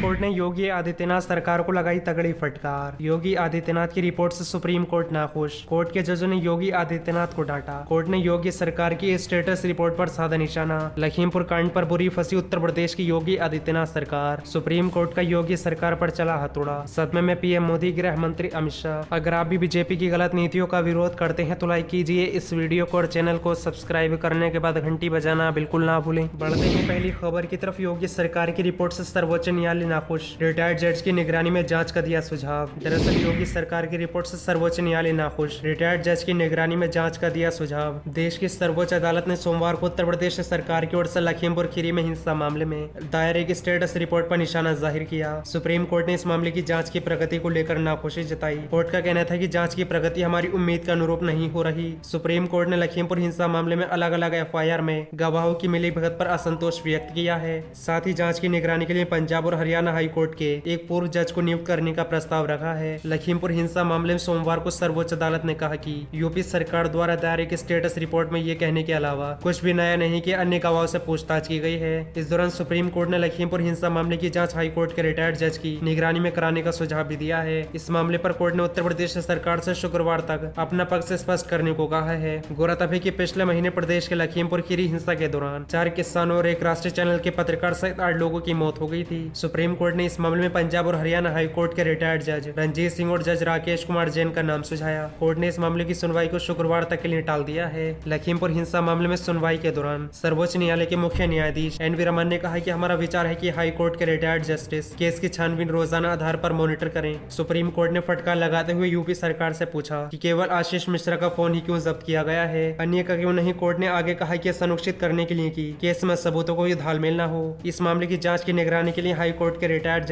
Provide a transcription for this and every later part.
Court ने योगी आदित्यनाथ सरकार को लगाई तगड़ी फटकार। योगी आदित्यनाथ की रिपोर्ट से सुप्रीम कोर्ट नाखुश। कोर्ट के जजों ने योगी आदित्यनाथ को डांटा। कोर्ट ने योगी सरकार की स्टेटस रिपोर्ट पर साधा निशाना। लखीमपुर कांड पर बुरी फंसी उत्तर प्रदेश की योगी आदित्यनाथ सरकार। सुप्रीम कोर्ट का योगी सरकार पर चला हथौड़ा। सदमे में पीएम मोदी, गृह मंत्री अमित शाह। अगर आप भी बीजेपी की गलत नीतियों का विरोध करते हैं तो लाइक कीजिए इस वीडियो को और चैनल को सब्सक्राइब करने के बाद घंटी बजाना बिल्कुल ना भूलें। बढ़ते हैं पहली खबर की तरफ। योगी सरकार की रिपोर्ट से सर्वोच्च न्यायालय नाखुश। रिटायर्ड जज की निगरानी में जांच का दिया सुझाव। दरअसल योगी सरकार की रिपोर्ट से सर्वोच्च न्यायालय नाखुश। रिटायर्ड जज की निगरानी में जांच का दिया सुझाव। देश की सर्वोच्च अदालत ने सोमवार को उत्तर प्रदेश सरकार की ओर से लखीमपुर खीरी में हिंसा मामले में दायर एक स्टेटस रिपोर्ट पर निशाना जाहिर किया। सुप्रीम कोर्ट ने इस मामले की जांच की प्रगति को लेकर नाखुशी जताई। कोर्ट का कहना था कि जांच की प्रगति हमारी उम्मीद के अनुरूप नहीं हो रही। सुप्रीम कोर्ट ने लखीमपुर हिंसा मामले में अलग अलग एफआईआर में गवाहों की मिलीभगत पर असंतोष व्यक्त किया है। साथ ही जांच की निगरानी के लिए पंजाब और हरियाणा हाई कोर्ट के एक पूर्व जज को नियुक्त करने का प्रस्ताव रखा है। लखीमपुर हिंसा मामले में सोमवार को सर्वोच्च अदालत ने कहा कि यूपी सरकार द्वारा दायर एक स्टेटस रिपोर्ट में ये कहने के अलावा कुछ भी नया नहीं कि अन्य गवाहों से पूछताछ की गई है। इस दौरान सुप्रीम कोर्ट ने लखीमपुर हिंसा मामले की जांच हाई कोर्ट के रिटायर्ड जज की निगरानी में कराने का सुझाव भी दिया है। इस मामले पर कोर्ट ने उत्तर प्रदेश सरकार से शुक्रवार तक अपना पक्ष स्पष्ट करने को कहा है। गौरतलब है कि पिछले महीने प्रदेश के लखीमपुर खीरी हिंसा के दौरान 4 किसानों और एक राष्ट्रीय चैनल के पत्रकार सहित 8 लोगों की मौत हो गई थी। सुप्रीम कोर्ट ने इस मामले में पंजाब और हरियाणा हाई कोर्ट के रिटायर्ड जज रंजीत सिंह और जज राकेश कुमार जैन का नाम सुझाया। कोर्ट ने इस मामले की सुनवाई को शुक्रवार तक के लिए टाल दिया है। लखीमपुर हिंसा मामले में सुनवाई के दौरान सर्वोच्च न्यायालय के मुख्य न्यायाधीश एन.वी. रमन ने कहा कि हमारा विचार है कि हाई कोर्ट के रिटायर्ड जस्टिस केस की छानबीन रोजाना आधार पर मॉनिटर करें। सुप्रीम कोर्ट ने फटकार लगाते हुए यूपी सरकार से पूछा कि केवल आशीष मिश्रा का फोन ही क्यों जब्त किया गया है, अन्य का क्यों नहीं। कोर्ट ने आगे कहा कि सुनिश्चित करने के लिए कि केस में सबूतों को धालमेल न हो। इस मामले की जांच की निगरानी के लिए हाई कोर्ट के रिटायर्ड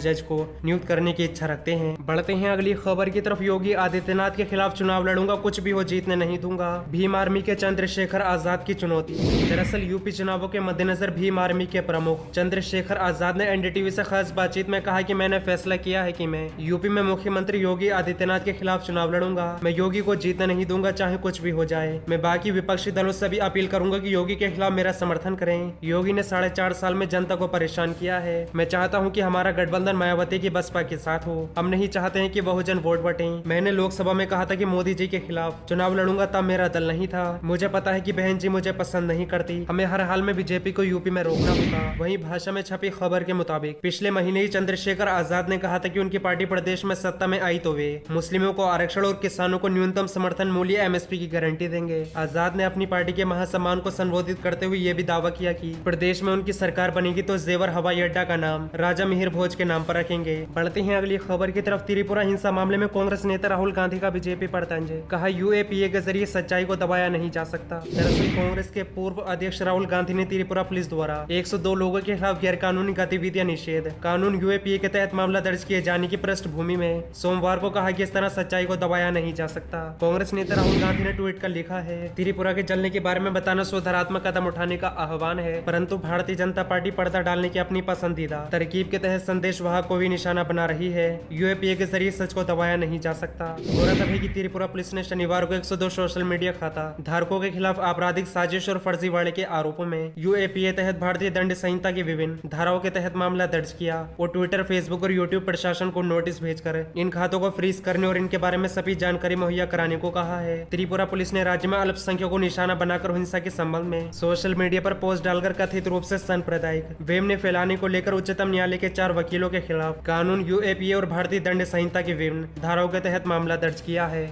जज को नियुक्त करने की इच्छा रखते हैं। बढ़ते हैं अगली खबर की तरफ। योगी आदित्यनाथ के खिलाफ चुनाव लड़ूंगा, कुछ भी हो जीतने नहीं दूंगा। भीम आर्मी के चंद्रशेखर आजाद की चुनौती। दरअसल यूपी चुनावों के मद्देनजर भीम आर्मी के प्रमुख चंद्रशेखर आजाद ने एनडीटीवी से खास बातचीत में कहा कि मैंने फैसला किया है कि मैं यूपी में मुख्यमंत्री योगी आदित्यनाथ के खिलाफ चुनाव लड़ूंगा। मैं योगी को जीतने नहीं दूंगा, चाहे कुछ भी हो जाए। मैं बाकी विपक्षी दलों से भी अपील करूंगा कि योगी के खिलाफ मेरा समर्थन करें। योगी ने 4.5 साल में जनता को परेशान किया है। मैं चाहता हूं कि हमारा गठबंधन मायावती की बसपा के साथ हो। हम नहीं चाहते हैं कि बहुजन वोट बटें। मैंने लोकसभा में कहा था कि मोदी जी के खिलाफ चुनाव लड़ूंगा, तब मेरा दल नहीं था। मुझे पता है कि बहन जी मुझे पसंद नहीं करती। हमें हर हाल में बीजेपी को यूपी में रोकना होगा। वहीं भाषा में छपी खबर के मुताबिक पिछले महीने ही चंद्रशेखर आजाद ने कहा था कि उनकी पार्टी प्रदेश में सत्ता में आई तो वे मुस्लिमों को आरक्षण और किसानों को न्यूनतम समर्थन मूल्य एमएसपी की गारंटी देंगे। आजाद ने अपनी पार्टी के महासम्मान को संबोधित करते हुए ये भी दावा किया कि प्रदेश में उनकी सरकार बनेगी तो जेवर हवाई अड्डा का नाम राजा मिहिर भोज के नाम पर रखेंगे। बढ़ते हैं अगली खबर की तरफ। त्रिपुरा हिंसा मामले में कांग्रेस नेता राहुल गांधी का बीजेपी पर तंज। कहा यूएपीए के जरिए सच्चाई को दबाया नहीं जा सकता। दरअसल कांग्रेस के पूर्व अध्यक्ष राहुल गांधी ने त्रिपुरा पुलिस द्वारा 102 लोगों के खिलाफ गैर कानूनी गतिविधियां निषेध कानून यूएपीए के तहत मामला दर्ज किए जाने की पृष्ठभूमि में सोमवार को कहा कि इस तरह सच्चाई को दबाया नहीं जा सकता। कांग्रेस नेता राहुल गांधी ने ट्वीट कर लिखा है, त्रिपुरा के जलने के बारे में बताना सुधारात्मक कदम उठाने का आह्वान है, परंतु भारतीय जनता पार्टी पर्दा डालने की अपनी पसंदीदा तरकीब के तहत संदेश वाहक को भी निशाना बना रही है। यूएपीए के जरिए सच को दबाया नहीं जा सकता। गौरतलब है कि त्रिपुरा पुलिस ने शनिवार को 102 सोशल मीडिया खाता धारकों के खिलाफ आपराधिक साजिश और फर्जीवाड़े के आरोपों में यूएपीए तहत भारतीय दंड संहिता की विभिन्न धाराओं के तहत मामला दर्ज किया और ट्विटर, फेसबुक और यूट्यूब प्रशासन को नोटिस भेजकर इन खातों को फ्रीज करने और इनके बारे में सभी जानकारी मुहैया कराने को कहा है। त्रिपुरा पुलिस ने राज्य में अल्पसंख्यकों को निशाना बनाकर हिंसा के संबंध में सोशल मीडिया पर पोस्ट डालकर कथित रूप से सांप्रदायिक वेम ने फैलाने को लेकर उच्चतम न्यायालय के 4 वकीलों के खिलाफ कानून, यूएपीए और भारतीय दंड संहिता की विभिन्न धाराओं के तहत मामला दर्ज किया है।